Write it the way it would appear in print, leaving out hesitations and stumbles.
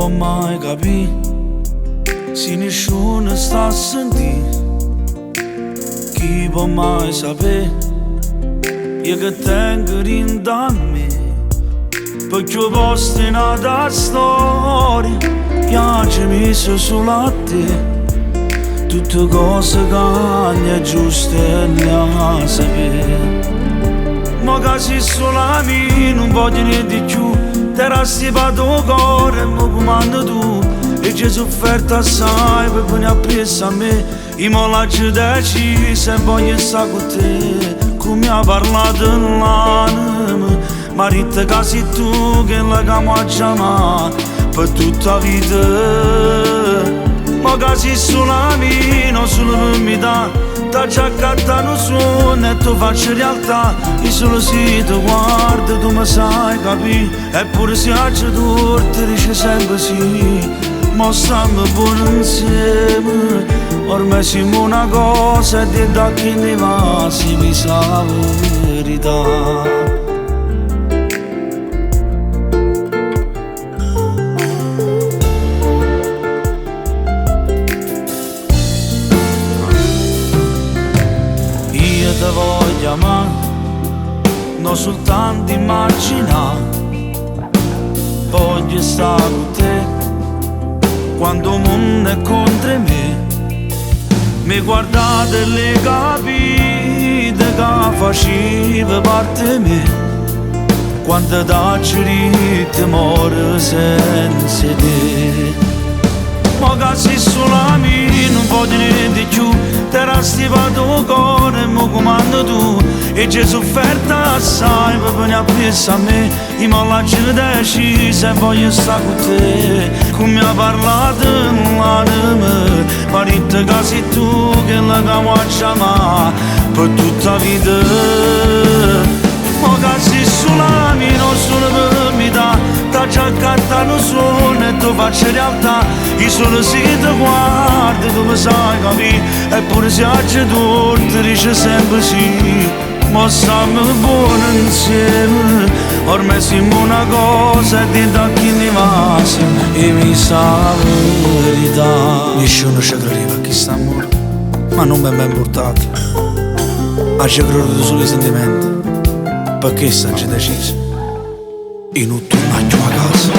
può mai capire se nessuno sta a sentire? Chi può mai sapere io che tengo dentro a me? Perché posto in una storia piace messo solo a te. Tutte cose che è giuste a sapere. Ma che sei solo a me non voglio niente di più. Te la stipato cuore e mi comando tu. E ci ho sofferto assai per venire appresso a me. Io mi lascio deciso e voglio stare con te. Come ha parlato l'anima, ma dite che sei tu che la chiamo a chiamare per tutta la vita. Ma che sei solo a me, non solo per me da. T'ha già accattato un suono e tu faccio realtà. Io solo se ti guardo tu mi sai capire. Eppure se faccio tu ti dice sempre sì. Ma stiamo buoni insieme. Ormai siamo una cosa e di da che ne va si mi sa la verità. Ti voglio amare, non soltanto immaginare. Voglio stare con te quando il mondo è contro me. Mi guardate e le capite che faceva parte me. Quando taccio di te muore senza te. Ma che sei solo a me, non voglio niente di più. Te la stipato cuore e mi comando tu. E ci ho sofferto assai per venire appresso a me. Io mi lascio deciso e voglio stare con te. Come ha parlato l'anima, ma dite che sei tu che la chiamo a chiamare per tutta la vita. Ma che sei solo a me, non solo per me da. T'ha già accattato un suono e tu faccio realtà. Io solo se ti guardo tu mi sai capire. Eppure se faccio tu ti dice sempre sì. Ma stiamo buoni insieme. Ormai siamo una cosa e dentro a chi ne va e mi sa la verità. Nessuno ci credeva a chi sta amore, ma non mi è ben portato. Ma ci creduto solo sentimenti, perché sta già deciso. E non torno a casa.